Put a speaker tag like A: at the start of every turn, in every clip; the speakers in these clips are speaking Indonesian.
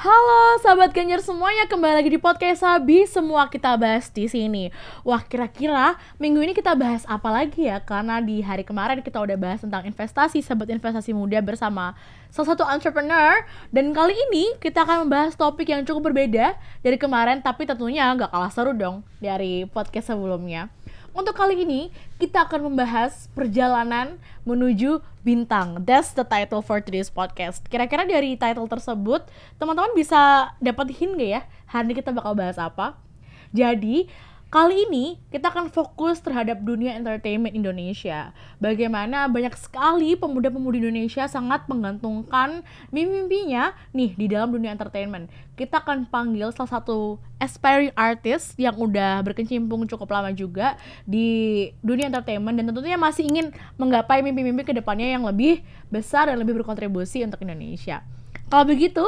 A: Halo sahabat Ganjar semuanya, kembali lagi di podcast Sabi. Semua kita bahas di sini. Wah, kira-kira minggu ini kita bahas apa lagi ya? Karena di hari kemarin kita udah bahas tentang investasi, sahabat investasi muda bersama salah satu entrepreneur. Dan kali ini kita akan membahas topik yang cukup berbeda dari kemarin, tapi tentunya nggak kalah seru dong dari podcast sebelumnya. Untuk kali ini, kita akan membahas perjalanan menuju bintang. That's the title for today's podcast. Kira-kira dari title tersebut, teman-teman bisa dapat hint gak ya? Hari ini kita bakal bahas apa? Jadi, kali ini kita akan fokus terhadap dunia entertainment Indonesia. Bagaimana banyak sekali pemuda-pemudi Indonesia sangat menggantungkan mimpi-mimpinya nih di dalam dunia entertainment. Kita akan panggil salah satu aspiring artist yang udah berkecimpung cukup lama juga di dunia entertainment dan tentunya masih ingin menggapai mimpi-mimpi kedepannya yang lebih besar dan lebih berkontribusi untuk Indonesia. Kalau begitu,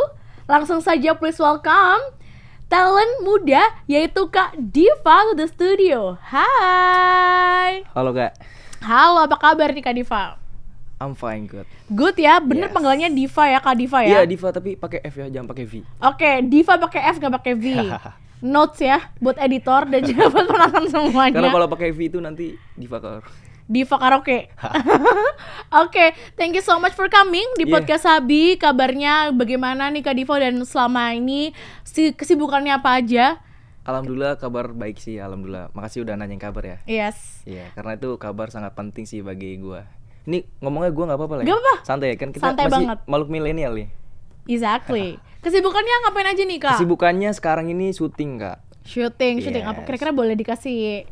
A: langsung saja please welcome talent muda yaitu Kak Diva to the studio. Hai.
B: Halo Kak.
A: Halo, apa kabar nih Kak Diva?
B: I'm fine, good.
A: Good ya, bener
B: Yes.
A: panggilannya Diva ya, Kak Diva ya?
B: Iya, Diva tapi pakai F ya, jangan pakai V.
A: Oke, Diva pakai F nggak pakai V. Notes ya buat editor dan juga buat penonton semuanya.
B: Karena kalau pakai V itu nanti Diva keluar.
A: Diva Karaoke. Oke, thank you so much for coming di podcast Sabi. Kabarnya bagaimana nih Kak Diva dan selama ini kesibukannya apa aja?
B: Alhamdulillah kabar baik sih, alhamdulillah. Makasih udah nanyain kabar ya.
A: Yes.
B: Iya, karena itu kabar sangat penting sih bagi gua. Ini ngomongnya gua nggak apa-apa lah.
A: Gak apa-apa.
B: Santai ya, kan kita
A: Santai
B: masih
A: banget.
B: makhluk milenial nih.
A: Exactly. Kesibukannya ngapain aja nih Kak?
B: Kesibukannya sekarang ini syuting, Kak.
A: Syuting apa?
B: Yes.
A: Kira-kira boleh dikasih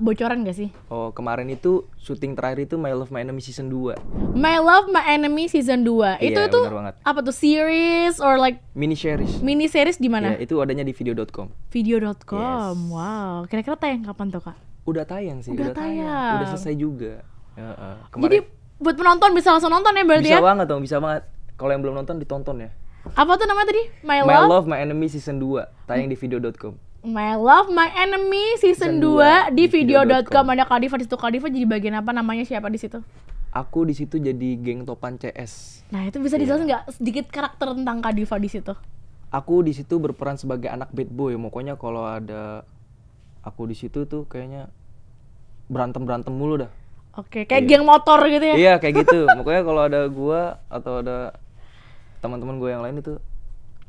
A: bocoran gak sih?
B: Oh, kemarin itu syuting terakhir itu My Love My Enemy season 2.
A: My Love My Enemy season 2. Itu
B: Iya,
A: tuh
B: benar banget.
A: apa tuh, series or like
B: Mini series.
A: mini series di mana?
B: Iya, itu adanya di video.com.
A: Video.com.
B: Yes.
A: Wow. Kira-kira tayang kapan tuh Kak?
B: Udah tayang sih,
A: Udah tayang.
B: Udah selesai juga. Heeh.
A: Jadi buat penonton bisa langsung nonton ya berarti
B: bisa
A: ya?
B: banget dong, bisa banget. Kalau yang belum nonton ditonton ya.
A: Apa tuh namanya tadi? My
B: My
A: Love?
B: Love My Enemy season 2 tayang di video.com.
A: My Love My Enemy season 2 di video.com. Ada Kak Diva di situ. Kak Diva jadi bagian apa, namanya siapa di situ?
B: Aku di situ jadi geng topan CS.
A: Nah, itu bisa dijelasin nggak sedikit karakter tentang Kak Diva di situ?
B: Aku di situ berperan sebagai anak bad boy. Pokoknya kalau ada aku di situ tuh kayaknya berantem mulu dah.
A: Oke, kayak geng motor gitu ya?
B: Iya, kayak gitu. Pokoknya kalau ada gua atau ada teman-teman gua yang lain itu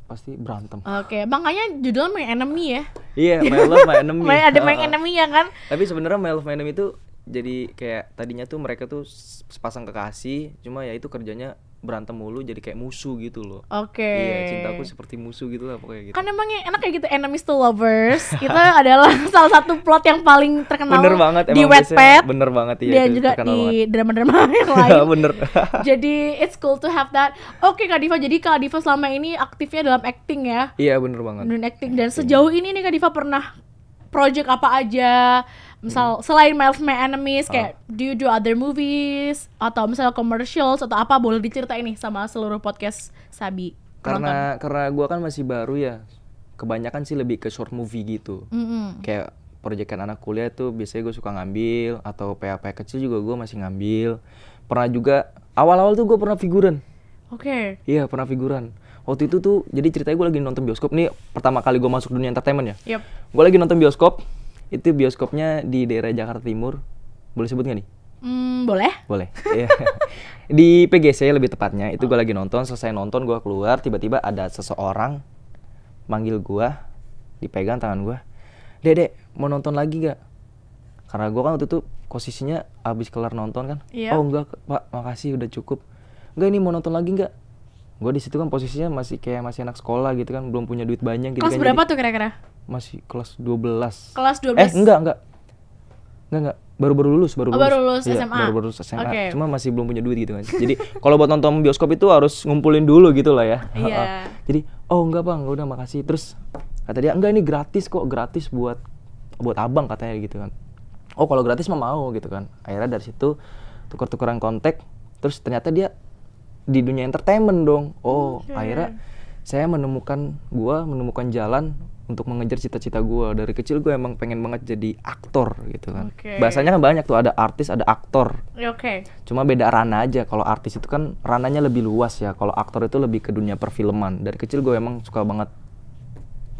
B: pasti berantem.
A: Oke, makanya judulnya My Enemy ya?
B: Iya, My Love My Enemy.
A: Ada My Enemy ya kan?
B: Tapi sebenarnya My Love My Enemy itu jadi kayak tadinya tuh mereka tuh sepasang kekasih, cuma ya itu kerjanya berantem mulu jadi kayak musuh gitu loh.
A: Oke.
B: Iya, cintaku seperti musuh gitu lah pokoknya gitu.
A: Kan emangnya enak kayak gitu, enemies to lovers. Itu adalah salah satu plot yang paling terkenal
B: Bener banget
A: di
B: emang
A: Wattpad.
B: bener banget iya.
A: Dan
B: itu
A: juga
B: terkenal
A: di
B: banget.
A: drama-drama yang lain.
B: Bener.
A: Jadi it's cool to have that. Oke Kak Diva, jadi Kak Diva selama ini aktifnya dalam acting ya?
B: Iya bener banget.
A: Dan acting. Dan sejauh ini nih Kak Diva pernah project apa aja? Misal selain My Love My Enemies, kayak do you do other movies atau misalnya commercials atau apa, boleh diceritain nih sama seluruh podcast Sabi penonton.
B: Karena gua kan masih baru ya. Kebanyakan sih lebih ke short movie gitu. Kayak proyekan anak kuliah tuh biasanya gue suka ngambil, atau PA kecil juga gue masih ngambil. Pernah juga awal-awal tuh gue pernah figuran.
A: Oke.
B: Iya, pernah figuran. Waktu itu tuh jadi ceritanya gue lagi nonton bioskop. Nih pertama kali gue masuk dunia entertainment ya.
A: Yep.
B: Gue lagi nonton bioskop. Itu bioskopnya di daerah Jakarta Timur. Boleh sebut gak nih?
A: Boleh.
B: Boleh. Iya. Di PGC lebih tepatnya. Itu gue lagi nonton. Selesai nonton gue keluar. Tiba-tiba ada seseorang manggil gue. Dipegang tangan gue. Dek, mau nonton lagi gak? Karena gue kan waktu itu posisinya abis kelar nonton kan.
A: Iya.
B: Oh enggak Pak, makasih udah cukup. Enggak, ini mau nonton lagi gak? Gue di situ kan posisinya masih anak sekolah gitu kan, belum punya duit banyak gitu.
A: Kelas
B: kan,
A: berapa
B: jadi
A: tuh kira-kira?
B: masih kelas 12.
A: Kelas 12?
B: Enggak. Baru lulus.
A: Baru lulus
B: Iya,
A: SMA.
B: baru lulus SMA.
A: Oke.
B: Cuma masih belum punya duit gitu kan. Jadi kalau buat nonton bioskop itu harus ngumpulin dulu gitu lah ya.
A: Iya.
B: Jadi, oh enggak Bang, udah makasih. Terus kata dia, enggak ini gratis kok, gratis buat Abang katanya gitu kan. Oh, kalau gratis mah mau gitu kan. Akhirnya dari situ tukar-tukaran kontak. Terus ternyata dia di dunia entertainment dong. Oh, akhirnya saya menemukan jalan untuk mengejar cita-cita gue. Dari kecil gue emang pengen banget jadi aktor gitu kan.
A: Oke.
B: Bahasanya kan banyak tuh, ada artis, ada aktor.
A: Oke.
B: Cuma beda ranah aja. Kalau artis itu kan ranahnya lebih luas ya. Kalau aktor itu lebih ke dunia perfilman. Dari kecil gue emang suka banget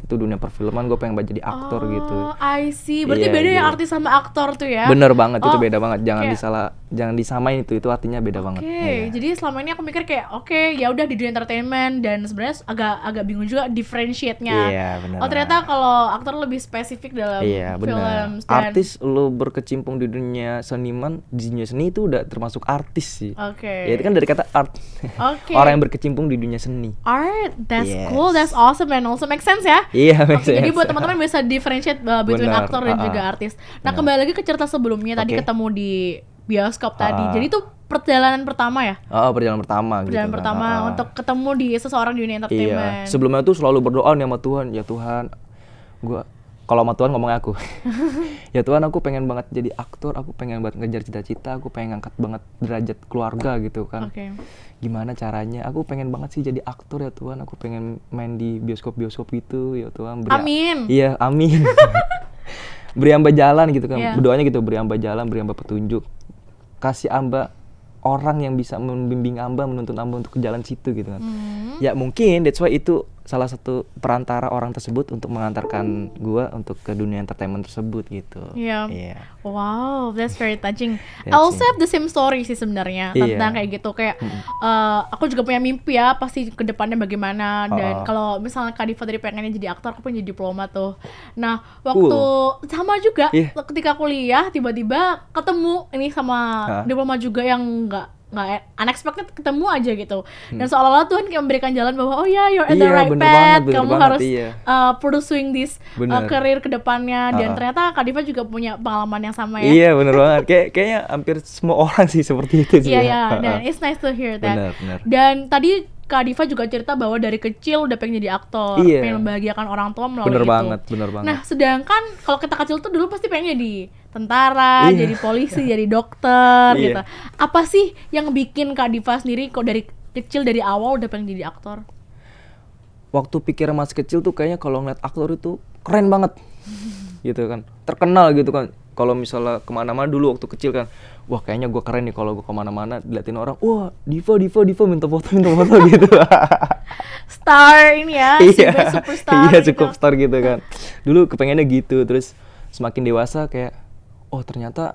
B: itu dunia perfilman, gue pengen banget jadi aktor gitu.
A: Oh, I see. Berarti
B: Iya,
A: beda ya
B: gitu.
A: artis sama aktor tuh ya?
B: Bener banget, itu
A: Oh,
B: beda banget. Jangan
A: kayak-
B: jangan disamain itu artinya beda banget.
A: Oke,
B: Iya.
A: jadi selama ini aku mikir kayak oke, ya udah di dunia entertainment, dan sebenarnya agak bingung juga differentiate-nya.
B: Iya, bener
A: Oh, ternyata
B: banget.
A: kalau aktor lebih spesifik dalam
B: Iya benar.
A: films dan
B: Artis lo berkecimpung di dunia seniman, di dunia seni itu udah termasuk artis sih.
A: Oke.
B: Ya itu kan dari kata art.
A: Oke.
B: Orang yang berkecimpung di dunia seni.
A: Art, that's
B: Yes.
A: cool, that's awesome and also make sense ya.
B: Iya,
A: Oke, jadi
B: make
A: buat
B: sense.
A: teman-teman bisa differentiate between
B: Benar,
A: aktor dan juga artis. Nah,
B: benar.
A: kembali lagi ke cerita sebelumnya tadi
B: Oke.
A: ketemu di bioskop tadi.
B: Ah.
A: Jadi itu perjalanan pertama ya?
B: Oh, perjalanan pertama gitu.
A: Perjalanan
B: kan.
A: pertama untuk ketemu di seseorang di dunia
B: Iya.
A: entertainment.
B: Sebelumnya tuh selalu berdoa nih sama Tuhan, ya Tuhan, gua kalau sama Tuhan ngomongnya aku. Ya Tuhan, aku pengen banget jadi aktor, aku pengen banget ngejar cita-cita, aku pengen ngangkat banget derajat keluarga gitu kan.
A: Oke.
B: Gimana caranya? Aku pengen banget sih jadi aktor ya Tuhan, aku pengen main di bioskop-bioskop gitu ya Tuhan.
A: Amin.
B: Iya, amin. Beri hamba jalan gitu kan.
A: Iya.
B: Berdoanya gitu, beri hamba jalan, beri hamba petunjuk. Kasih hamba orang yang bisa membimbing hamba, menuntun hamba untuk ke jalan situ gitu kan. Ya mungkin that's why itu salah satu perantara orang tersebut untuk mengantarkan gua untuk ke dunia entertainment tersebut gitu.
A: Iya.
B: Iya.
A: Wow, that's very touching. I
B: Touching.
A: also have the same story sih sebenarnya
B: Iya.
A: tentang kayak gitu, kayak aku juga punya mimpi ya pasti ke depannya bagaimana, dan kalau misalnya Kak Diva dari pengennya jadi aktor, aku pengen jadi diplomat tuh. Nah, waktu sama juga
B: Iya.
A: ketika kuliah tiba-tiba ketemu ini sama diplomat juga yang nggak unexpected, ketemu aja gitu. Dan seolah-olah Tuhan kayak memberikan jalan bahwa oh ya, you're at the
B: Iya,
A: right
B: bener
A: path,
B: banget,
A: kamu
B: bener
A: harus
B: banget, iya.
A: pursuing this
B: Bener.
A: career ke depannya. Dan ternyata Kak Diva juga punya pengalaman yang sama ya.
B: Iya, bener banget. Kayaknya hampir semua orang sih seperti itu sih.
A: Iya,
B: ya.
A: ya, dan it's nice to hear that.
B: Bener.
A: Dan tadi Kak Diva juga cerita bahwa dari kecil udah pengen jadi aktor,
B: Iya.
A: pengen membahagiakan orang tua melalui
B: Bener
A: itu.
B: banget, bener banget.
A: Nah, sedangkan kalau kita kecil tuh dulu pasti pengen jadi tentara,
B: Iya.
A: jadi polisi, jadi dokter
B: Iya.
A: gitu. Apa sih yang bikin Kak Diva sendiri kok dari kecil, dari awal udah pengen jadi aktor?
B: Waktu pikiran masih kecil tuh kayaknya kalau ngeliat aktor itu keren banget gitu kan, terkenal gitu kan. Kalau misalnya kemana-mana dulu waktu kecil kan, wah kayaknya gue keren nih kalau gue kemana-mana diliatin orang, wah Diva minta foto gitu.
A: Star ini ya,
B: Iya,
A: superstar
B: iya
A: gitu.
B: cukup star gitu kan. Dulu kepengennya gitu, terus semakin dewasa kayak, oh ternyata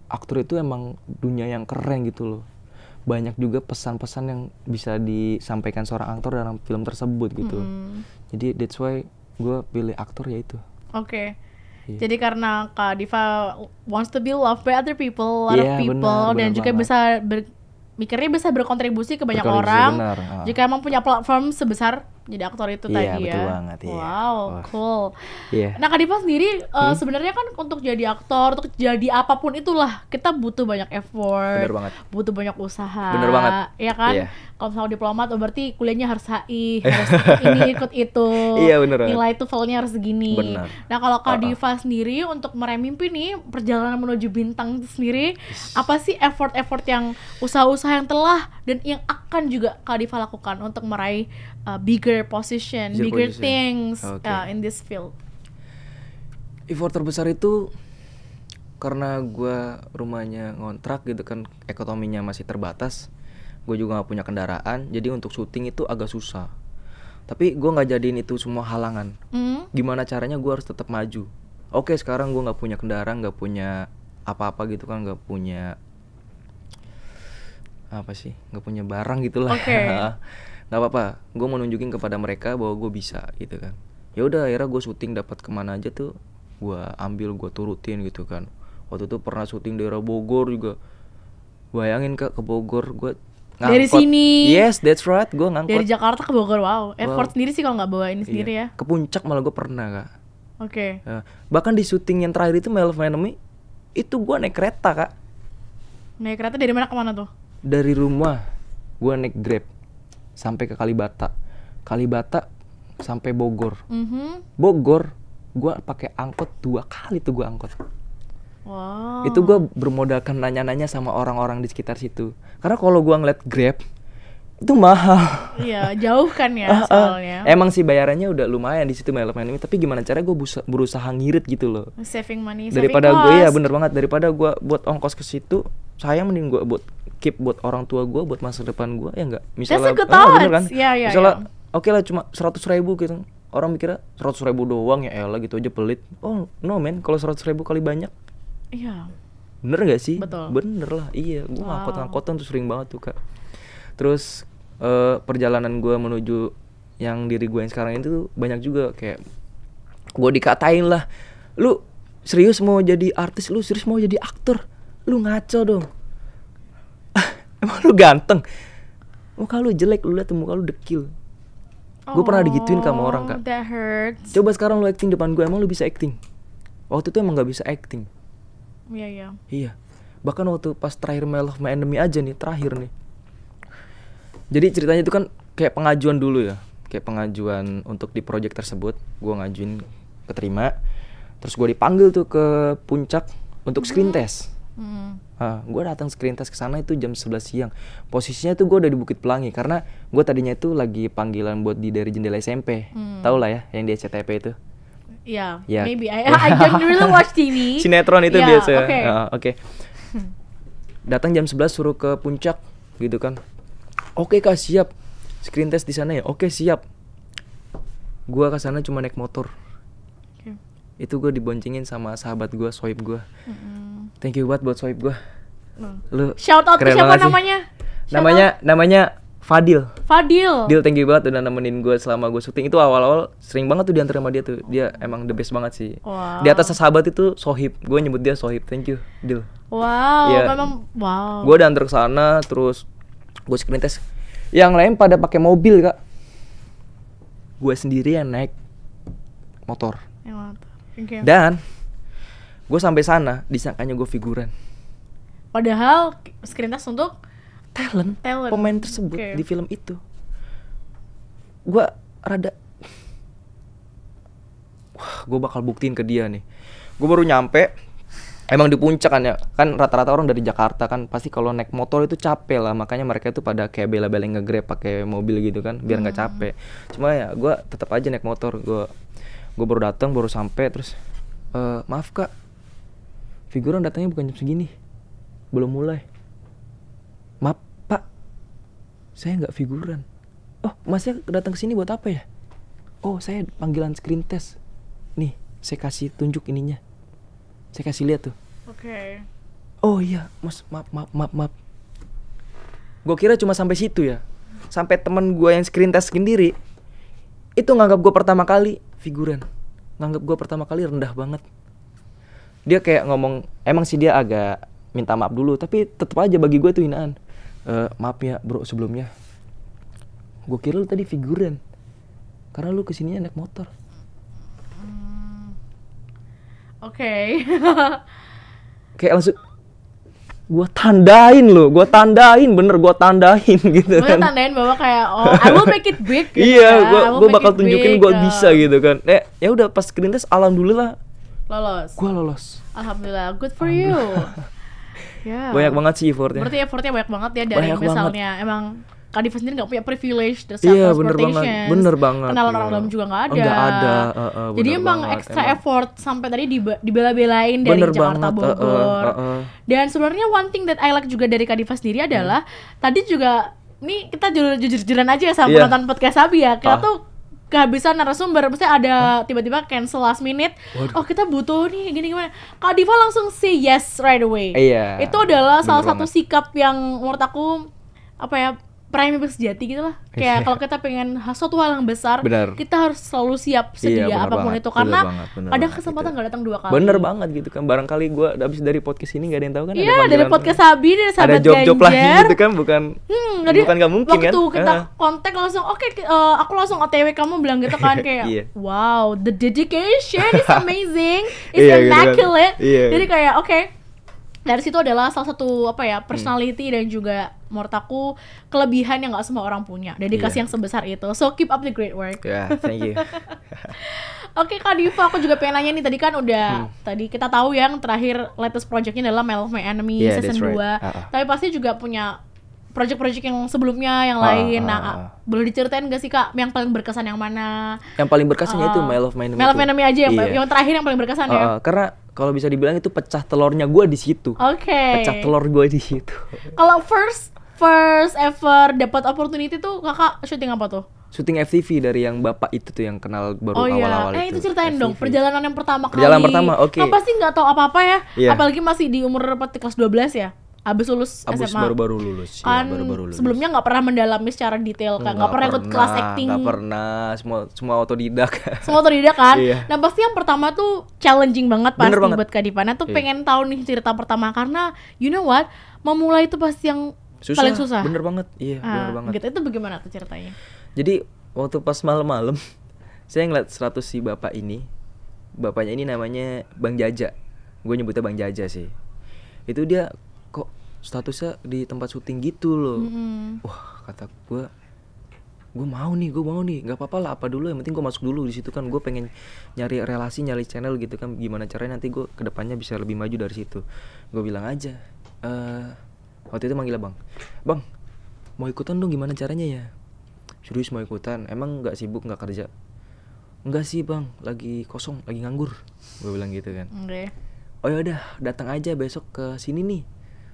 B: aktor itu emang dunia yang keren gitu loh. Banyak juga pesan-pesan yang bisa disampaikan seorang aktor dalam film tersebut gitu. Jadi that's why gue pilih aktor ya itu.
A: Oke.
B: Iya.
A: Jadi karena Kak Diva wants to be loved by other people, a lot of
B: Iya,
A: people,
B: benar,
A: dan
B: benar
A: juga
B: banget.
A: bisa mikirnya bisa berkontribusi ke banyak
B: Berkontribusi,
A: orang.
B: benar.
A: Jika emang punya platform sebesar jadi aktor itu
B: Iya,
A: tadi ya.
B: betul banget, iya.
A: Wow,
B: Wah.
A: cool.
B: Iya.
A: Nah, Kak Diva sendiri sebenarnya kan untuk jadi aktor, untuk jadi apapun itulah, kita butuh banyak effort,
B: Bener banget.
A: butuh banyak usaha.
B: Bener banget.
A: Ya kan?
B: Iya.
A: Kalau misalnya diplomat, berarti kuliahnya harus HI, harus ini ikut itu.
B: Iya, bener banget.
A: Nilai TOEFL-nya harus segini.
B: Bener.
A: Nah, kalau Kak Diva sendiri untuk meraih mimpi nih, perjalanan menuju bintang itu sendiri, apa sih effort-effort yang usaha-usaha yang telah dan yang akan juga Kak Diva lakukan untuk meraih bigger position, bigger
B: position.
A: things
B: Oke.
A: in this field?
B: Effort terbesar itu karena gue rumahnya ngontrak gitu kan, ekonominya masih terbatas, gue juga nggak punya kendaraan, jadi untuk syuting itu agak susah. Tapi gue nggak jadiin itu semua halangan. Gimana caranya gue harus tetap maju. Oke, sekarang gue nggak punya kendaraan, nggak punya apa-apa gitu kan, nggak punya apa sih, nggak punya barang gitulah.
A: Oke.
B: Nggak apa-apa, gue mau nunjukin kepada mereka bahwa gue bisa gitu kan. Ya udah, akhirnya gue syuting dapat kemana aja tuh gue ambil, gue turutin gitu kan. Waktu itu pernah syuting daerah Bogor juga. Bayangin Kak, ke Bogor gue ngangkot.
A: Dari sini?
B: Yes, that's right, gue ngangkot.
A: Dari Jakarta ke Bogor, wow. Effort
B: Wow.
A: sendiri sih kalau nggak bawa ini sendiri ya.
B: Ke puncak malah gue pernah Kak.
A: Oke.
B: Ya, bahkan di syuting yang terakhir itu Male of Enemy, itu gue naik kereta Kak.
A: Naik kereta dari mana ke mana tuh?
B: Dari rumah gue naik Grab sampai ke Kalibata. Kalibata sampai Bogor. Bogor gue pakai angkot 2 kali tuh gue angkot.
A: Wow.
B: Itu gue bermodalkan nanya-nanya sama orang-orang di sekitar situ. Karena kalau gue ngeliat Grab Itu mahal.
A: Iya, jauh kan ya soalnya.
B: Emang sih bayarannya udah lumayan di situ My Love My Enemy, tapi gimana caranya gue berusaha ngirit gitu loh.
A: Saving money,
B: Daripada
A: saving
B: gue ya
A: cost.
B: bener banget, daripada gue buat ongkos ke situ, saya mending gue buat keep buat orang tua gue, buat masa depan gue, ya enggak. Misalnya
A: That's a good
B: bener kan?
A: thoughts. Iya, iya,
B: Misalnya
A: iya.
B: oke lah cuma 100.000 gitu. Orang mikirnya 100.000 doang, ya elah gitu aja pelit. Oh no man, kalau 100.000 kali banyak.
A: Iya.
B: Bener gak sih?
A: Betul.
B: Bener lah, iya. Gue
A: Wow.
B: ngangkot-ngangkotan tuh sering banget tuh kak. Terus perjalanan gue menuju yang diri gue yang sekarang itu banyak juga kayak gue dikatain lah, lu serius mau jadi artis, lu serius mau jadi aktor, lu ngaco dong. Emang lu ganteng, muka lu jelek, lu liat muka lu dekil. Gue pernah digituin sama orang kak.
A: That hurts.
B: Coba sekarang lu acting depan gue, emang lu bisa acting? Waktu itu emang gak bisa acting.
A: Iya, iya.
B: Iya. Bahkan waktu pas terakhir My Love My Enemy aja nih, terakhir nih. Jadi ceritanya itu kan kayak pengajuan dulu ya. Kayak pengajuan untuk di project tersebut. Gue ngajuin, keterima. Terus gue dipanggil tuh ke puncak untuk screen test. Gue datang screen test ke sana itu jam 11 siang. Posisinya tuh gue udah di Bukit Pelangi. Karena gue tadinya itu lagi panggilan buat dari jendela SMP. Tau lah ya, yang di SCTP itu.
A: Iya,
B: Ya.
A: maybe. I don't really watch TV.
B: Sinetron itu
A: Yeah,
B: biasa.
A: oke.
B: Oke. Datang jam 11 suruh ke puncak gitu kan. Oke kak, siap. Screen test di sana ya. Oke, siap. Gua ke sana cuma naik motor.
A: Oke.
B: Itu gue diboncengin sama sahabat gue, Soib gue. Thank you banget buat Soib gue. Lu
A: Shout out ke
B: keren
A: siapa
B: banget sih.
A: namanya? Shout
B: Namanya Fadil.
A: Fadil.
B: Dil, thank you banget udah nemenin gue selama gue syuting. Itu awal-awal sering banget tuh diantar sama dia tuh. Dia emang the best banget sih.
A: Wow.
B: Di atas sahabat itu Sohib. Gue nyebut dia Sohib. Thank you, Dil.
A: Wow,
B: Iya.
A: memang wow.
B: Gue diantar ke sana, terus gue screen test. Yang lain pada pakai mobil kak. Gue sendiri yang naik motor.
A: Ya, mantap. Oke.
B: Dan gue sampai sana disangkanya gue figuran.
A: Padahal screen test untuk
B: Talent. Pemain tersebut
A: Oke.
B: di film itu. Gue rada, wah, gue bakal buktiin ke dia nih. Gue baru nyampe, emang di puncak kan ya. Kan rata-rata orang dari Jakarta kan pasti kalau naik motor itu capek lah. Makanya mereka itu pada kayak bela-belain nge-grab pakai mobil gitu kan, biar nggak capek. Cuma ya gue tetap aja naik motor. Gue baru datang, baru sampai terus, maaf kak, figuran datangnya bukan jam segini, belum mulai. Maaf pak, saya nggak figuran. Oh, masnya datang ke sini buat apa ya? Oh, saya panggilan screen test. Nih, saya kasih tunjuk ininya. Saya kasih lihat tuh.
A: Oke.
B: Oh iya, mas, maaf. Gue kira cuma sampai situ ya. Sampai temen gue yang screen test sendiri itu nganggap gue pertama kali figuran. Nganggap gue pertama kali rendah banget. Dia kayak ngomong, emang sih dia agak minta maaf dulu, tapi tetep aja bagi gue itu hinaan. Maaf ya bro sebelumnya, gue kira lu tadi figuran karena lu kesininya naik motor.
A: Oke.
B: Kayak langsung gue tandain bener gue tandain gitu
A: Gue
B: kan.
A: tandain bahwa kayak I will make it big gitu.
B: Iya,
A: ya. I will
B: gue
A: make
B: bakal
A: it
B: tunjukin
A: big,
B: gue bisa gitu kan. Ya udah pas screen test alhamdulillah
A: Lolos.
B: gue lolos.
A: Alhamdulillah, good for you. Ya.
B: Banyak banget sih effortnya.
A: Berarti effortnya banyak banget ya dari
B: Banyak
A: misalnya emang Kak Diva sendiri nggak punya privilege the
B: Iya,
A: self-transportation.
B: bener banget.
A: Kenalan
B: Iya.
A: orang dalam juga nggak ada.
B: Nggak ada,
A: Jadi
B: bener
A: emang
B: banget,
A: extra
B: emang.
A: effort sampai tadi dibela-belain dari
B: Bener
A: Jakarta
B: banget,
A: Bogor. Dan sebenarnya one thing that I like juga dari Kak Diva sendiri adalah tadi juga nih kita jujur-jujuran aja ya sama
B: Iya.
A: penonton podcast Sabi ya. Kita tuh kehabisan narasumber, misalnya ada tiba-tiba cancel last minute.
B: Waduh.
A: Oh, kita butuh nih gini gimana. Kak Diva langsung say yes right away.
B: Iya,
A: Itu adalah
B: bener
A: salah satu
B: banget.
A: sikap yang menurut aku apa ya, prime sejati gitu lah. Kayak
B: Iya.
A: kalau kita pengen suatu hal yang besar,
B: Benar.
A: kita harus selalu siap sedia
B: bener
A: apapun
B: banget,
A: itu
B: bener
A: karena
B: banget, bener
A: kadang
B: banget
A: kesempatan
B: gitu.
A: nggak datang dua kali.
B: Bener banget gitu kan. Barangkali gue abis dari podcast ini gak ada yang tahu kan.
A: Iya,
B: ada
A: dari
B: panggilan-
A: podcast Sabi, dari
B: ada
A: sahabat
B: job-job lagi
A: Ganjar.
B: gitu kan. Bukan
A: Jadi
B: gak mungkin kan.
A: waktu kita kontak langsung, oke, aku langsung OTW, kamu bilang gitu kan kayak,
B: Iya.
A: wow, the dedication is amazing, it's
B: Iya, gitu kan.
A: immaculate.
B: Iya.
A: Jadi kayak oke, dari situ adalah salah satu apa ya, personality dan juga menurut aku kelebihan yang nggak semua orang punya, dedikasi
B: Iya.
A: yang sebesar itu. So keep up the great work.
B: Ya, thank you.
A: Oke Kak Diva, aku juga pengen nanya nih, tadi kan udah tadi kita tahu yang terakhir latest projectnya adalah My Love My Enemy
B: Yeah,
A: season
B: that's
A: 2.
B: right.
A: Tapi pasti juga punya project-project yang sebelumnya yang lain. Nah, boleh diceritain gak sih Kak yang paling berkesan yang mana?
B: Yang paling berkesannya itu My Love My Enemy.
A: My Love My Enemy aja
B: Iya.
A: yang terakhir yang paling berkesan ya.
B: Karena kalau bisa dibilang itu pecah telurnya gue di situ.
A: Oke.
B: Pecah telur gue di situ.
A: Kalau first ever dapat opportunity tuh Kakak syuting apa tuh?
B: Syuting FTV dari yang bapak itu tuh yang kenal baru
A: Oh iya,
B: awal-awal itu.
A: itu ceritain dong
B: FTV.
A: perjalanan yang pertama kali.
B: Perjalanan pertama, oke.
A: Kan pasti nggak tahu apa-apa ya,
B: Iya.
A: apalagi masih di umur kelas 12 ya. Abis lulus
B: Abis
A: SMA.
B: baru-baru lulus.
A: Kan
B: baru-baru lulus.
A: sebelumnya nggak pernah mendalami secara detail kan, nggak pernah ikut kelas acting.
B: Nggak pernah, semua otodidak.
A: Semua otodidak kan.
B: Iya.
A: Nah pasti yang pertama tuh challenging banget pasti
B: Bener banget.
A: buat Kak Divana tuh
B: Iya.
A: pengen tahu nih cerita pertama karena you know what, memulai itu pasti yang paling susah.
B: Bener banget, iya bener banget.
A: Gitu, itu bagaimana tuh ceritanya?
B: Jadi waktu pas malam-malam saya ngeliat status si bapak ini. Bapaknya ini namanya Bang Jaja. Gue nyebutnya Bang Jaja sih. Itu dia kok statusnya di tempat syuting gitu loh. Wah, kata gue mau nih, nggak apa-apa lah, apa dulu, yang penting gue masuk dulu di situ kan, gue pengen nyari relasi, nyari channel gitu kan, gimana caranya nanti gue kedepannya bisa lebih maju dari situ. Gue bilang aja, waktu itu manggil bang, mau ikutan dong, gimana caranya ya? Serius mau ikutan? Emang nggak sibuk, nggak kerja? Enggak sih bang, lagi kosong, lagi nganggur. Gue bilang gitu kan.
A: Oke.
B: Oh yaudah, datang aja besok ke sini nih,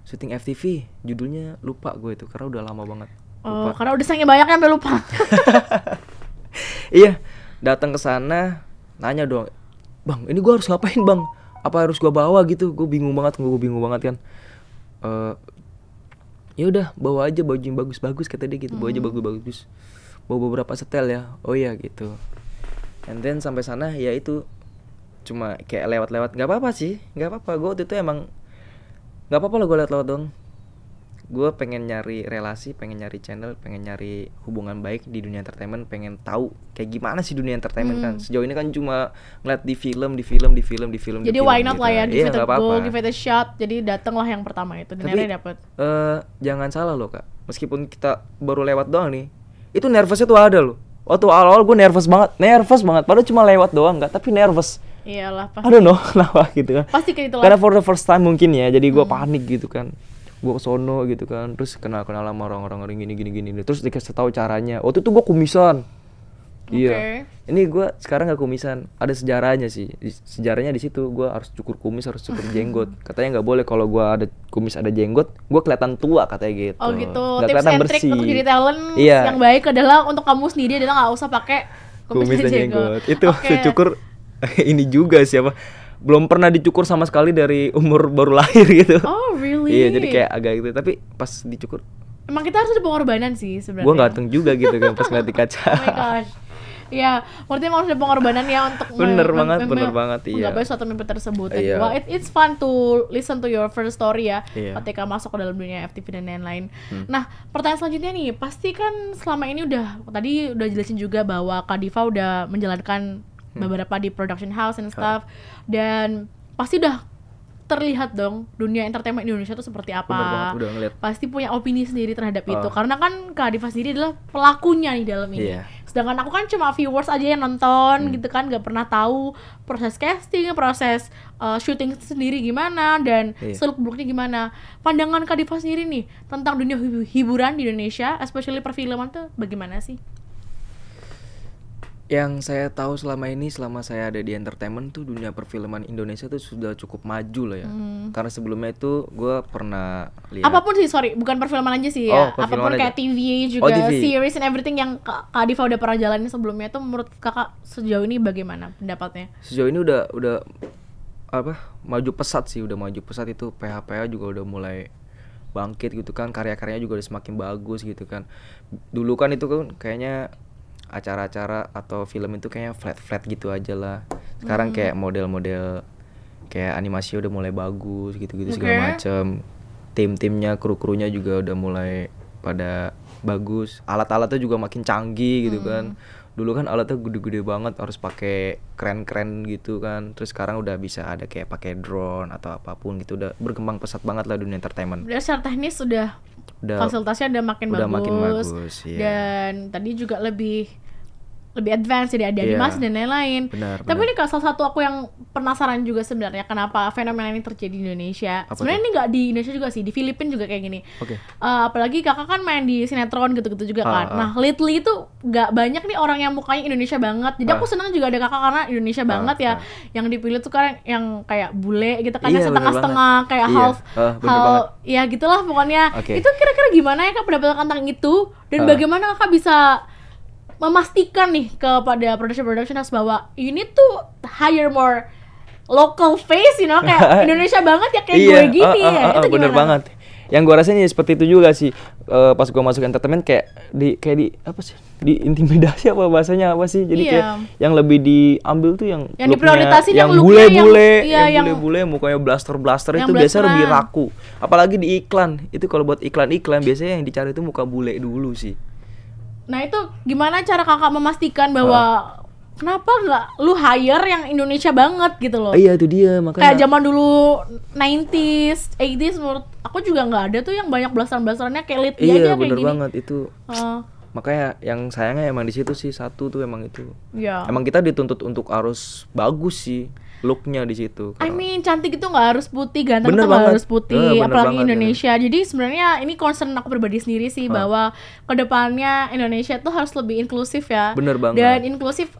B: syuting FTV, judulnya lupa gue itu karena udah lama banget.
A: Oh, karena udah sayangnya banyak sampai lupa.
B: Iya, datang ke sana, nanya dong, bang, ini gue harus ngapain bang? Apa harus gue bawa gitu? Gue bingung banget kan. Ya udah, bawa aja baju yang bagus-bagus, kata dia gitu. Bawa aja bagus-bagus. Bawa beberapa setel ya. Oh iya gitu. And then sampai sana ya itu cuma kayak lewat-lewat, nggak apa-apa sih, nggak apa-apa. Gue waktu itu emang nggak apa-apa lah gue lewat-lewat dong. Gue pengen nyari relasi, pengen nyari channel, pengen nyari hubungan baik di dunia entertainment, pengen tahu kayak gimana sih dunia entertainment kan. Sejauh ini kan cuma ngeliat di film.
A: Jadi why not
B: gitu.
A: lah ya, give
B: Iya,
A: it a
B: nggak apa-apa.
A: go, give it a shot. Jadi datanglah yang pertama itu, dan
B: Tapi
A: akhirnya dapet.
B: Jangan salah loh kak, meskipun kita baru lewat doang nih, itu nervousnya tuh ada loh. Waktu awal-awal gue nervous banget. Padahal cuma lewat doang nggak, tapi nervous.
A: Iyalah pasti.
B: I don't know kenapa gitu kan.
A: Pasti kayak itulah.
B: Karena for the first time mungkin ya, jadi gue panik gitu kan. Gue kesono gitu kan, terus kenal sama orang-orang gini. Terus dikasih tahu caranya. Waktu itu gue kumisan. Iya. Ini gue sekarang nggak kumisan. Ada sejarahnya sih. Sejarahnya di situ gue harus cukur kumis, harus cukur jenggot. Katanya nggak boleh kalau gue ada kumis ada jenggot, gue kelihatan tua katanya gitu.
A: Oh gitu.
B: Nggak
A: Tips
B: kelihatan
A: and trick
B: bersih.
A: untuk jadi talent
B: Iya.
A: yang baik adalah untuk kamu sendiri adalah nggak usah pakai kumis dan jenggot.
B: Itu
A: Oke.
B: saya cukur ini juga siapa? Belum pernah dicukur sama sekali dari umur baru lahir gitu.
A: Oh really?
B: Iya, jadi kayak agak gitu. Tapi pas dicukur,
A: Emang kita harus ada pengorbanan sih sebenarnya.
B: gue ganteng juga gitu kan pas ngeliat di kaca.
A: Oh my gosh. Iya, berarti emang harus ada pengorbanan ya untuk
B: Bener banget, iya.
A: menggapai suatu mimpi tersebut.
B: Iya.
A: Wah, it's fun to listen to your first story ya.
B: Iya.
A: Ketika masuk ke dalam dunia FTV dan lain-lain. Nah, pertanyaan selanjutnya nih, pasti kan selama ini tadi udah jelasin juga bahwa Kak Diva udah menjalankan beberapa di production house and stuff, dan pasti udah terlihat dong dunia entertainment Indonesia tuh seperti apa.
B: Bener banget, udah ngeliat.
A: Pasti punya opini sendiri terhadap itu, karena kan Kak Diva sendiri adalah pelakunya nih dalam ini.
B: Iya.
A: Sedangkan aku kan cuma viewers aja yang nonton gitu kan, gak pernah tahu proses casting, proses syuting sendiri gimana, dan seluk-beluknya gimana. Pandangan Kak Diva sendiri nih tentang dunia hiburan di Indonesia, especially perfilman tuh bagaimana sih?
B: Yang saya tahu selama ini, selama saya ada di entertainment tuh, dunia perfilman Indonesia tuh sudah cukup maju lah ya. Karena sebelumnya itu gue pernah lihat.
A: Apapun sih, sorry, bukan perfilman aja sih ya. Apapun kayak TV juga,
B: TV.
A: series and everything yang Kak Diva udah pernah jalanin sebelumnya tuh, menurut kakak sejauh ini bagaimana pendapatnya?
B: Sejauh ini udah maju pesat sih, itu PH juga udah mulai bangkit gitu kan, karya-karyanya juga udah semakin bagus gitu kan. Dulu kan itu kan kayaknya acara-acara atau film itu kayaknya flat gitu aja lah. Sekarang kayak model-model kayak animasi udah mulai bagus gitu-gitu segala macem. Tim-timnya, kru-krunya juga udah mulai pada bagus. Alat-alatnya juga makin canggih gitu kan. Dulu kan alatnya gede-gede banget, harus pakai keren-keren gitu kan. Terus sekarang udah bisa ada kayak pakai drone atau apapun gitu. Udah berkembang pesat banget lah dunia entertainment.
A: Udah secara teknis fasilitasinya udah makin bagus,
B: iya.
A: dan tadi juga lebih lebih advance, jadi ada animasi dan lain-lain.
B: Benar,
A: Tapi
B: benar.
A: ini salah satu aku yang penasaran juga sebenarnya kenapa fenomena ini terjadi di Indonesia.
B: Apa
A: Sebenarnya
B: tuh?
A: ini nggak di Indonesia juga sih, di Filipina juga kayak gini.
B: Oke.
A: Apalagi kakak kan main di sinetron gitu-gitu juga kan. Nah, lately itu nggak banyak nih orang yang mukanya Indonesia banget. Jadi aku senang juga ada kakak karena Indonesia banget ya. Yang dipilih tuh kan yang kayak bule gitu kan,
B: Iya,
A: yang setengah-setengah kayak
B: Iya.
A: half
B: Bener banget.
A: ya gitulah pokoknya.
B: Oke.
A: Itu kira-kira gimana ya kak pendapat tentang itu, dan bagaimana kakak bisa memastikan nih kepada production house bahwa ini tuh hire more local face, kayak Indonesia banget ya, kayak gue gini ya. Itu
B: bener
A: gimana?
B: banget. Yang gue rasain ya seperti itu juga sih. Pas gue masuk entertainment kayak di apa sih? Diintimidasi apa bahasanya apa sih? Jadi kayak yang lebih diambil tuh yang
A: diprioritasin
B: yang
A: looknya
B: bule-bule,
A: yang
B: bule-bule mukanya blaster-blaster
A: yang
B: itu biasa
A: blasteran.
B: lebih laku. Apalagi di iklan. Itu kalau buat iklan-iklan biasanya yang dicari itu muka bule dulu sih.
A: Nah itu gimana cara kakak memastikan bahwa kenapa nggak lu hire yang Indonesia banget gitu loh?
B: Iya itu dia makanya.
A: Kayak zaman dulu 90s, 80s menurut aku juga nggak ada tuh yang banyak blasteran-blasterannya kayak Lid aja
B: Iya
A: kayak
B: bener
A: gini.
B: banget itu. Makanya yang sayangnya emang di situ sih satu tuh emang itu.
A: Iya.
B: Emang kita dituntut untuk harus bagus sih looknya di situ.
A: I mean cantik itu nggak harus putih, ganteng
B: Bener
A: itu nggak
B: banget.
A: harus putih,
B: Bener
A: apalagi
B: banget,
A: Indonesia. Jadi sebenarnya ini concern aku pribadi sendiri sih bahwa kedepannya Indonesia tuh harus lebih inklusif ya.
B: Bener banget.
A: Dan inklusif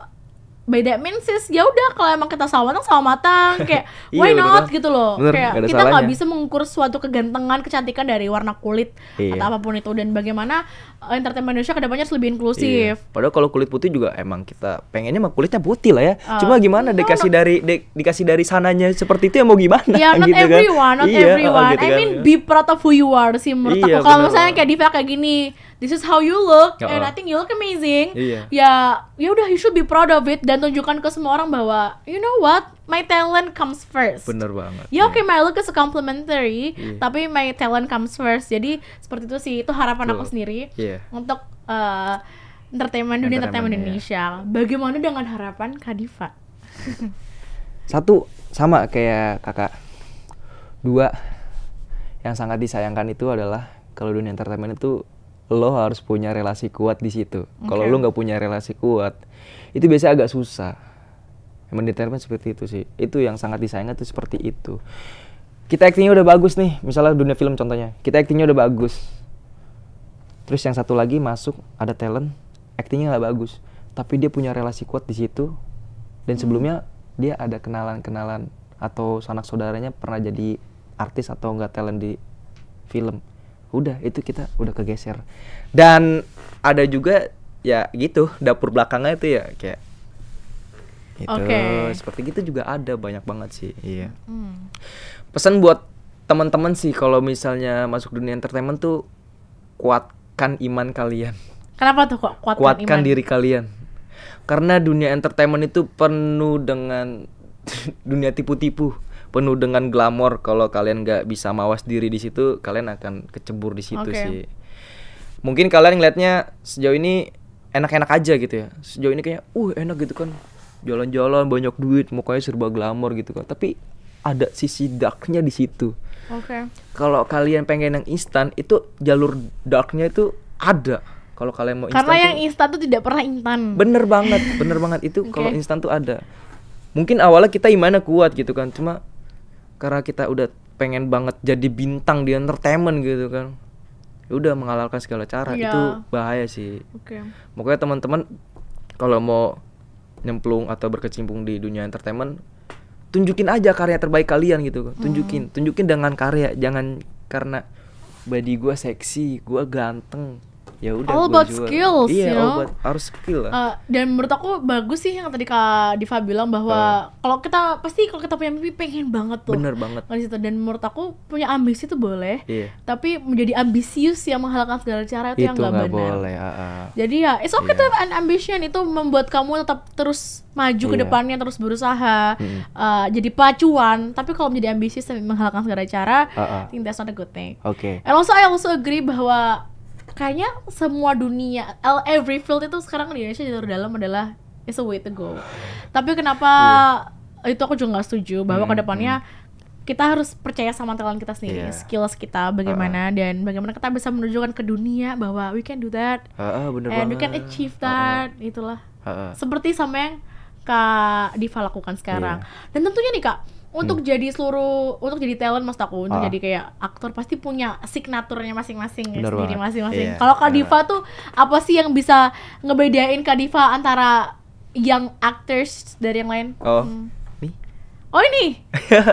A: by that means is ya udah kalau emang kita sama matang kayak
B: Iya,
A: why
B: bener
A: not
B: banget.
A: gitu loh.
B: Bener,
A: Kayak
B: nggak ada
A: kita nggak
B: salahnya.
A: bisa mengukur suatu kegantengan, kecantikan dari warna kulit
B: Iya.
A: atau apapun itu, dan bagaimana entertainment Indonesia kedepannya harus lebih inklusif.
B: Iya. Padahal kalau kulit putih juga emang kita pengennya mah kulitnya putih lah ya. Cuma gimana
A: no,
B: dikasih dari sananya seperti itu ya mau gimana?
A: Ya, not
B: gitu kan.
A: everyone, not
B: Iya,
A: everyone.
B: gitu
A: I
B: kan.
A: mean, be proud of who you are sih menurut
B: Iya,
A: aku. Kalau
B: bener
A: misalnya
B: banget.
A: kayak Diva kayak gini, this is how you look, and
B: Oh.
A: I think you look amazing.
B: Iya.
A: Ya udah, you should be proud of it dan tunjukkan ke semua orang bahwa you know what, my talent comes first.
B: Bener banget.
A: Ya oke, my look is a complimentary,
B: Iya.
A: tapi my talent comes first. Jadi seperti itu sih, itu harapan aku
B: Betul.
A: sendiri
B: Iya.
A: untuk dunia entertainment
B: Entertainment,
A: Indonesia. Bagaimana dengan harapan Kak Diva?
B: Satu sama kayak kakak. Dua yang sangat disayangkan itu adalah kalau dunia entertainment itu lo harus punya relasi kuat di situ. Kalau lo nggak punya relasi kuat, itu biasanya agak susah. Emang di entertainment seperti itu sih. Itu yang sangat disayangkan tuh seperti itu. Kita actingnya udah bagus nih, misalnya dunia film contohnya. Kita actingnya udah bagus. Terus yang satu lagi masuk ada talent, actingnya nggak bagus, tapi dia punya relasi kuat di situ. Dan sebelumnya dia ada kenalan-kenalan atau sanak saudaranya pernah jadi artis atau enggak talent di film. Udah, itu kita udah kegeser. Dan ada juga ya gitu, dapur belakangnya itu ya kayak gitu. Seperti gitu juga ada banyak banget sih. Iya. Pesan buat teman-teman sih kalau misalnya masuk dunia entertainment tuh kuatkan iman kalian.
A: Kenapa tuh kok
B: Kuatkan
A: iman?
B: diri kalian. Karena dunia entertainment itu penuh dengan dunia tipu-tipu, penuh dengan glamor. Kalau kalian nggak bisa mawas diri di situ, kalian akan kecebur di situ sih. Mungkin kalian ngeliatnya sejauh ini enak-enak aja gitu ya. Sejauh ini kayak, enak gitu kan, jalan-jalan banyak duit, mukanya serba glamor gitu kan. Tapi ada sisi darknya di situ. Kalau kalian pengen yang instan, itu jalur darknya itu ada. Kalau kalian mau instan,
A: karena yang instan tuh tidak pernah instan.
B: Bener banget itu. Kalau instan tuh ada. Mungkin awalnya kita imannya kuat gitu kan, cuma karena kita udah pengen banget jadi bintang di entertainment gitu kan, udah menghalalkan segala cara. Itu bahaya sih. Makanya teman-teman kalau mau nyemplung atau berkecimpung di dunia entertainment, tunjukin aja karya terbaik kalian gitu. Tunjukin dengan karya, jangan karena body gue seksi, gue ganteng, ya udah
A: all
B: gua
A: about
B: jual.
A: skills,
B: Iya, harus skill lah.
A: Dan menurut aku bagus sih yang tadi Kak Diva bilang bahwa kalau kita punya mimpi pengen banget tuh.
B: Bener banget.
A: Di situ. Dan menurut aku punya ambisi tuh boleh.
B: Iya.
A: Tapi menjadi ambisius yang menghalalkan segala cara itu yang nggak benar.
B: Boleh.
A: Jadi ya it's okay to have an ambition, itu membuat kamu tetap terus maju ke depannya, terus berusaha, jadi pacuan. Tapi kalau menjadi ambisius dan menghalalkan segala cara, I think that's not a good thing. And also I also agree bahwa kayaknya semua dunia, every field itu sekarang di Indonesia jalur dalam adalah is a way to go. Tapi kenapa itu aku juga nggak setuju bahwa kedepannya kita harus percaya sama talent kita sendiri, skills kita bagaimana, dan bagaimana kita bisa menunjukkan ke dunia bahwa we can do that,
B: Bener
A: and we
B: banget.
A: can achieve that, itulah.
B: Heeh.
A: Seperti sama yang Kak Diva lakukan sekarang.
B: Iya.
A: Dan tentunya nih Kak, untuk jadi talent maksud aku, untuk jadi kayak aktor pasti punya signaturnya masing-masing ya,
B: Bener
A: sendiri
B: banget.
A: masing-masing.
B: Iya,
A: Kalau Kak
B: bener
A: Diva tuh apa sih yang bisa ngebedain Kak Diva antara young actors dari yang lain?
B: Oh, nih.
A: Oh ini.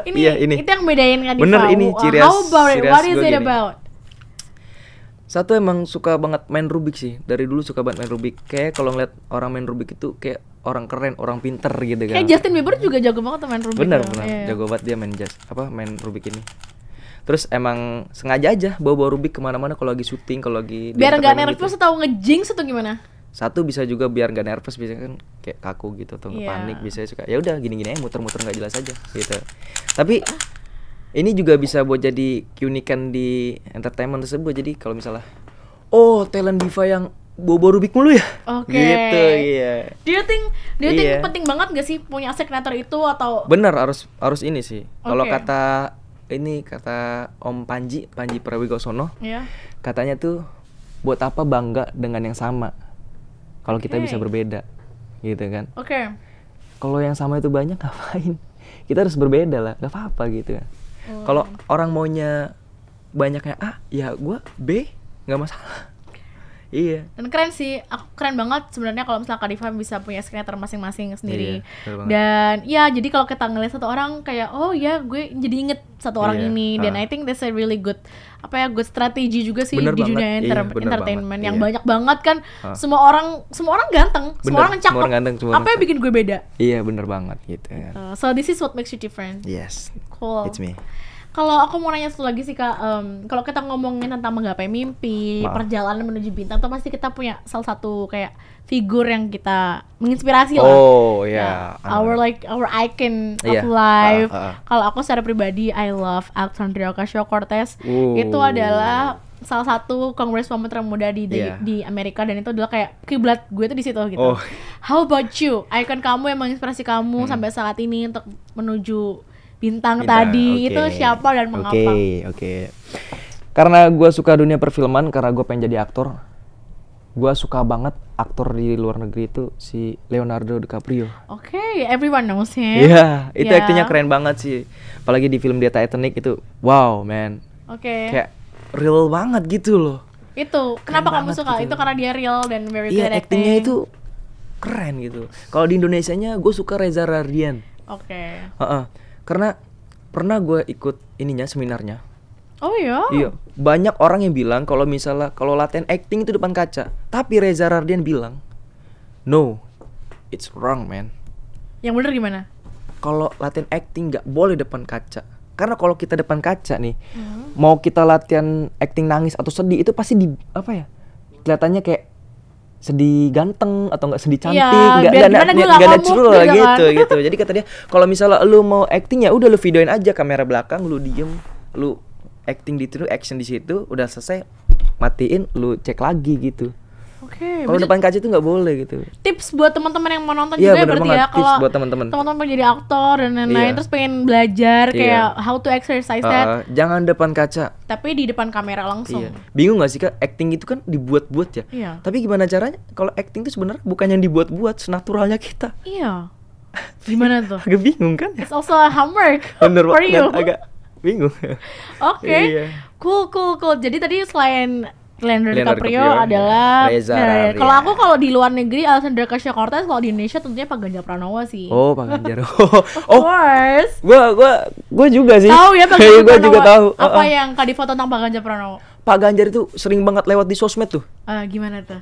B: Iya, ini.
A: Itu yang bedain Kak Diva.
B: Bener, ini ciri khas-
A: How about it?
B: ciri
A: What
B: khas
A: is
B: gua
A: it
B: gini.
A: about?
B: Satu emang suka banget main Rubik sih. Dari dulu suka banget main Rubik. Kayak kalau ngeliat orang main Rubik itu kayak orang keren, orang pinter gitu kan.
A: Kayak Justin Bieber juga jago banget tuh main Rubik.
B: Bener,
A: tuh.
B: bener.
A: Iya.
B: Jago banget dia main Rubik ini. Terus emang sengaja aja bawa Rubik kemana-mana kalau lagi syuting, kalau lagi di
A: Biar nggak
B: entertainment
A: nervous
B: gitu.
A: atau ngejinx atau gimana?
B: Satu bisa juga biar nggak nervous, biasanya kan kayak kaku gitu atau
A: Iya.
B: panik, biasanya suka ya udah gini-gini aja muter-muter nggak jelas aja gitu. Tapi ini juga bisa buat jadi keunikan di entertainment tersebut. Jadi kalau misalnya oh talent Diva yang bawa Rubik mulu ya,
A: Oke.
B: gitu iya.
A: Do you think
B: Iya.
A: penting banget gak sih punya signature itu atau
B: Bener, harus ini sih. Kalau
A: Oke.
B: kata Om Panji Prawigosono,
A: ya?
B: katanya tuh buat apa bangga dengan yang sama kalau kita
A: Oke.
B: bisa berbeda, gitu kan.
A: Oke.
B: Kalau yang sama itu banyak ngapain? Kita harus berbeda lah, gak apa-apa gitu kan. Kalau orang maunya banyaknya A, ya gua B, nggak masalah. Iya.
A: Dan keren sih, aku keren banget sebenarnya kalau misalnya Kak Diva bisa punya signature masing-masing sendiri.
B: Iya, betul banget.
A: Dan ya jadi kalau kita ngeliat satu orang kayak oh ya gue jadi inget satu orang
B: Iya,
A: ini. Dan I think that's a really good good strategi juga sih
B: Bener
A: di
B: banget,
A: dunia
B: iya, bener
A: entertainment
B: banget,
A: yang
B: iya.
A: banyak banget kan. Semua orang ganteng, semua
B: Bener,
A: orang cakep.
B: semua orang ganteng, semua
A: Apa
B: orang
A: yang bikin gue beda?
B: Iya, bener banget gitu kan.
A: So this is what makes you different.
B: Yes.
A: Cool.
B: It's me.
A: Kalau aku mau nanya satu lagi sih Kak, kalau kita ngomongin tentang menggapai mimpi, perjalanan menuju bintang, tuh pasti kita punya salah satu kayak figur yang kita menginspirasi lah.
B: Oh ya.
A: Our icon
B: Iya.
A: of life.
B: Ah.
A: Kalau aku secara pribadi, I love Alexandria Ocasio-Cortez.
B: Oh.
A: Itu adalah salah satu congresswoman termuda
B: Iya.
A: di Amerika dan itu adalah kayak kiblat gue tuh di situ gitu.
B: Oh.
A: How about you? Icon kamu yang menginspirasi kamu sampai saat ini untuk menuju bintang tadi
B: oke.
A: itu siapa dan mengapa?
B: Oke. Karena gue suka dunia perfilman, karena gue pengen jadi aktor. Gue suka banget aktor di luar negeri itu si Leonardo DiCaprio.
A: Oke, everyone knows him.
B: Iya, itu
A: Yeah.
B: aktingnya keren banget sih. Apalagi di film dia Titanic itu, wow man,
A: Oke.
B: kayak real banget gitu loh.
A: Itu kenapa kamu
B: banget
A: suka?
B: gitu.
A: Itu karena dia real dan very
B: Iya,
A: good
B: aktingnya
A: acting.
B: itu keren gitu. Kalau di Indonesianya gue suka Reza Rahardian.
A: Oke.
B: Heeh. Karena pernah gue ikut seminarnya.
A: Oh iya.
B: Iya, banyak orang yang bilang kalau misalnya kalau latihan acting itu depan kaca, tapi Reza Rahardian bilang, no, it's wrong man.
A: Yang bener gimana?
B: Kalau latihan acting nggak boleh depan kaca, karena kalau kita depan kaca nih, mau kita latihan acting nangis atau sedih itu pasti kelihatannya kayak sedih ganteng atau nggak sedih cantik,
A: Iya, biar gimana gue nggak
B: natural
A: ngomong
B: lah
A: gitu kan.
B: gitu. Jadi kata dia, kalau misalnya lu mau acting ya udah lu videoin aja kamera belakang, lu diem, lu acting di situ, action di situ, udah selesai, matiin, lu cek lagi gitu.
A: Oke.
B: Kalau depan kaca itu nggak boleh gitu.
A: Tips buat teman-teman yang mau nonton
B: Iya,
A: juga
B: bener
A: berarti
B: banget.
A: ya
B: Tips
A: kalau
B: buat teman-teman.
A: pengen jadi aktor dan lain-lain
B: Iya.
A: terus pengen belajar kayak
B: Iya.
A: how to exercise that
B: Jangan depan kaca.
A: tapi di depan kamera langsung.
B: Iya. Bingung gak sih Kak, acting itu kan dibuat-buat ya.
A: Iya.
B: Tapi gimana caranya? Kalau acting itu sebenarnya bukan yang dibuat-buat, senaturalnya kita.
A: Iya. Gimana tuh?
B: Agak bingung kan ya?
A: It's also a homework
B: Bener
A: for
B: banget,
A: you.
B: agak bingung.
A: Oke.
B: Iya.
A: Cool. Jadi tadi selain Leonardo
B: Leonardo
A: DiCaprio
B: DiCaprio,
A: adalah
B: Reza
A: nah,
B: Rahardian.
A: kalau aku kalau di luar negeri Alexandria Ocasio-Cortez, kalau di Indonesia tentunya Pak Ganjar Pranowo sih.
B: Oh, Pak Ganjar.
A: Of
B: Oh,
A: course.
B: gua juga sih.
A: Tahu ya Pak Ganjar
B: Gua
A: Pranowo.
B: juga tahu.
A: Apa yang Kak Diva tentang Pak Ganjar Pranowo?
B: Pak Ganjar itu sering banget lewat di sosmed tuh.
A: Gimana tuh?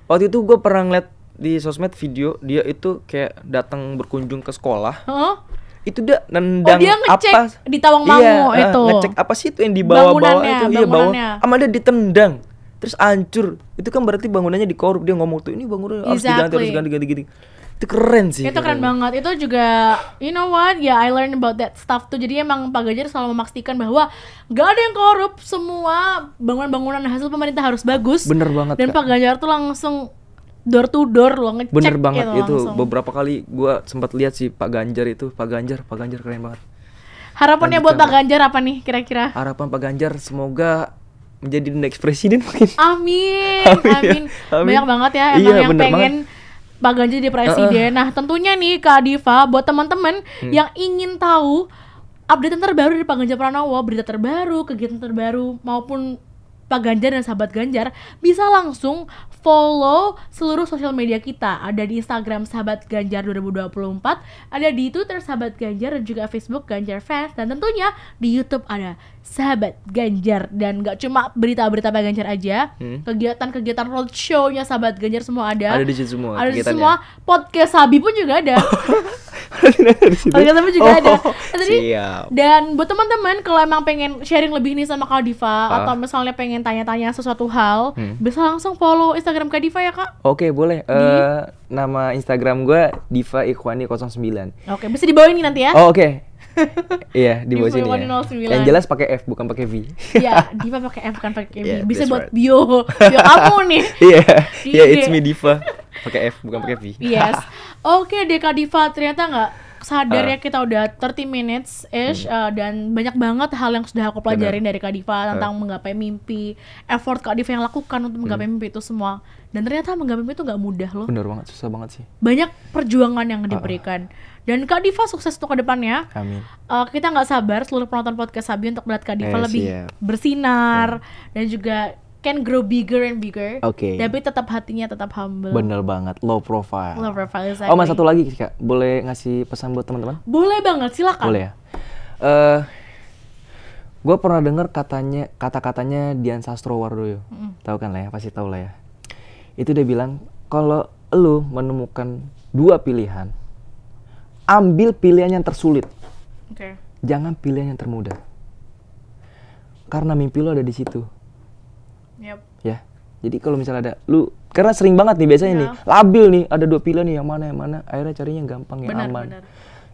B: Waktu itu gua pernah ngeliat di sosmed video dia itu kayak datang berkunjung ke sekolah.
A: Hah?
B: Itu dia nendang
A: dia ngecek
B: apa
A: di Tawangmangu itu.
B: ngecek apa sih itu yang di bawah-bawah
A: Bangunannya,
B: itu bawah
A: bangunannya.
B: sama dia ditendang terus hancur. Itu kan berarti bangunannya dikorup. Dia ngomong tuh ini bangunan harus diganti, harus ganti. Itu keren sih.
A: Itu keren banget. Itu juga you know what? Ya I learned about that stuff tuh. Jadi emang Pak Ganjar selalu memastikan bahwa gak ada yang korup. Semua bangunan-bangunan hasil pemerintah harus bagus.
B: Bener banget,
A: Dan
B: Kak.
A: Pak Ganjar tuh langsung door to door loh ngecek.
B: Bener banget
A: gitu
B: itu.
A: langsung.
B: Beberapa kali gua sempat lihat sih Pak Ganjar itu. Pak Ganjar keren banget.
A: Harapannya buat Pak Ganjar apa nih kira-kira?
B: Harapan Pak Ganjar semoga menjadi next presiden mungkin.
A: Amin.
B: Amin ya. Amin.
A: Banyak banget ya emang
B: Iya,
A: yang
B: bener
A: pengen Pak Ganjar jadi presiden. Nah, tentunya nih Kak Diva, buat teman-teman yang ingin tahu update terbaru dari Pak Ganjar Pranowo, berita terbaru, kegiatan terbaru maupun Pak Ganjar dan sahabat Ganjar, bisa langsung follow seluruh sosial media kita. Ada di Instagram Sahabat Ganjar 2024, ada di Twitter Sahabat Ganjar, dan juga Facebook Ganjar Fans, dan tentunya di YouTube ada Sahabat Ganjar. Dan gak cuma berita-berita Pak Ganjar aja, kegiatan-kegiatan roadshow-nya Sahabat Ganjar semua ada.
B: Ada di situ semua.
A: Ada di semua. Podcast Sabi pun juga ada. Podcast Sabi juga ada. Jadi, dan buat teman-teman kalau emang pengen sharing lebih nih sama Kak Diva, atau misalnya pengen tanya-tanya sesuatu hal, bisa langsung follow Instagram Kak Diva ya Kak?
B: Oke, boleh. Nama Instagram gue Diva Ikhwani 09.
A: Oke, bisa dibawain nih nanti ya?
B: Oh, oke. Iya, di bawah sini ya.
A: 09.
B: Yang jelas pakai F bukan pakai V.
A: Iya, Diva pakai F bukan pakai V.
B: Yeah,
A: bisa
B: that's
A: buat
B: right.
A: bio kamu nih.
B: Iya,
A: Di
B: yeah,
A: IG.
B: it's me Diva. Pakai F bukan pakai V.
A: Yes. Oke deh Kak Diva, ternyata nggak sadar ya kita udah 30 minutes ish, dan banyak banget hal yang sudah aku pelajarin dari Kak Diva tentang menggapai mimpi, effort Kak Diva yang lakukan untuk menggapai mimpi itu semua. Dan ternyata menggapai mimpi itu nggak mudah loh.
B: Bener banget, susah banget sih.
A: Banyak perjuangan yang diberikan. Dan Kak Diva sukses untuk kedepannya.
B: Amin.
A: Kita nggak sabar seluruh penonton podcast Sabi untuk melihat Kak Diva lebih
B: siap.
A: bersinar dan juga can grow bigger and bigger.
B: Oke.
A: Tapi tetap hatinya tetap humble.
B: Bener banget, low profile.
A: Low profile, exactly.
B: Oh, mas satu lagi Kak, boleh ngasih pesan buat teman-teman?
A: Boleh banget, silakan.
B: Boleh ya. Gue pernah dengar kata-katanya Dian Sastrowardoyo. Tahu kan lah ya, pasti tahu lah ya. Itu dia bilang kalau lu menemukan dua pilihan, ambil pilihan yang tersulit.
A: Oke.
B: Jangan pilihan yang termudah. Karena mimpi lu ada di situ.
A: Yep.
B: Ya. Jadi kalau misalnya ada lu, karena sering banget nih biasanya nih, labil nih, ada dua pilihan nih, yang mana, akhirnya carinya gampang, yang aman.
A: Benar.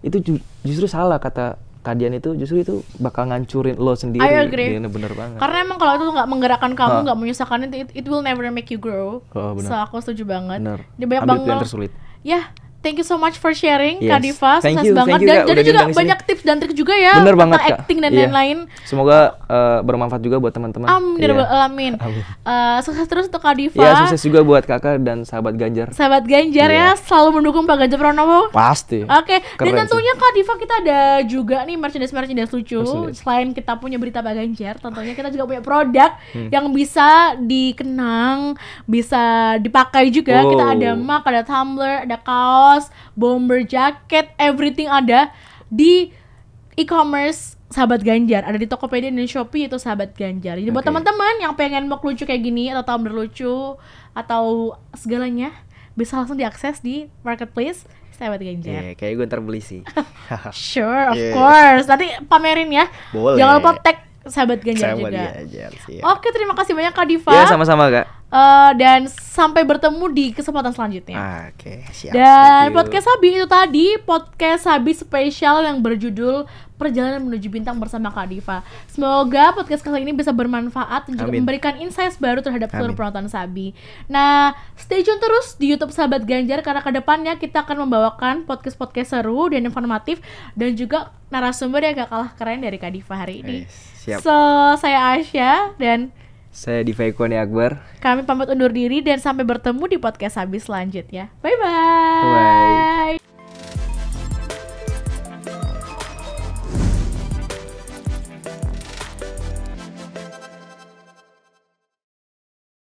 B: Itu justru salah kata Kadian, itu justru itu bakal ngancurin lo sendiri.
A: I agree.
B: Bener banget.
A: Karena emang kalau itu nggak menggerakkan kamu, nggak menyusahkan, it will never make you grow.
B: Oh, bener.
A: So aku setuju banget.
B: Bener.
A: Dia banyak
B: Ambil
A: banget.
B: pilihan tersulit.
A: Ya, thank you so much for sharing,
B: Yes.
A: Kak Diva.
B: Thank
A: Sukses
B: you,
A: banget.
B: thank you,
A: Dan
B: Kak,
A: jadi
B: udah
A: juga
B: diundang di sini.
A: banyak tips dan trik juga ya
B: Bener
A: tentang
B: banget, Kak.
A: acting dan
B: Iya.
A: lain-lain.
B: Semoga bermanfaat juga buat teman-teman.
A: Amin, ya
B: Iya.
A: rabbal alamin.
B: Amin.
A: Sukses terus untuk Kak Diva.
B: Iya, sukses juga buat kakak dan sahabat Ganjar.
A: Sahabat Ganjar ya, selalu mendukung Pak Ganjar Pranowo.
B: Pasti.
A: Oke, dan
B: Keren
A: tentunya Kak Diva kita ada juga nih merchandise lucu.
B: Merchandise.
A: Selain kita punya berita Pak Ganjar, tentunya kita juga punya produk yang bisa dikenang, bisa dipakai juga.
B: Wow.
A: Kita ada mug, ada tumbler, ada kaos, bomber jacket, everything ada di e-commerce Sahabat Ganjar. Ada di Tokopedia dan Shopee, itu Sahabat Ganjar. Jadi buat
B: Oke.
A: teman-teman yang pengen mug lucu kayak gini atau tumbler lucu atau segalanya, bisa langsung diakses di marketplace Sahabat Ganjar.
B: Iya, kayak gue ntar beli sih.
A: Sure, of
B: Yeah.
A: course. Nanti pamerin ya.
B: Boleh.
A: Jangan lupa tag Sahabat Ganjar
B: Sahabat
A: juga.
B: Ganjar, siap.
A: Oke, terima kasih banyak Kak Diva.
B: Iya, sama-sama Kak.
A: Dan sampai bertemu di kesempatan selanjutnya.
B: Oke, siap.
A: Dan
B: Thank you.
A: podcast Sabi itu tadi podcast Sabi spesial yang berjudul Perjalanan Menuju Bintang bersama Kak Diva. Semoga podcast kali ini bisa bermanfaat dan juga
B: Amin.
A: memberikan insights baru terhadap seluruh
B: Amin.
A: penonton Sabi. Nah, stay tune terus di YouTube Sahabat Ganjar karena kedepannya kita akan membawakan podcast-podcast seru dan informatif dan juga narasumber yang gak kalah keren dari Kak Diva hari ini.
B: Yes, siap.
A: So, saya Asya dan
B: Saya Diva Ikhwani Akbar.
A: kami pamit undur diri dan sampai bertemu di podcast Sabi selanjutnya. Bye-bye.
B: Bye.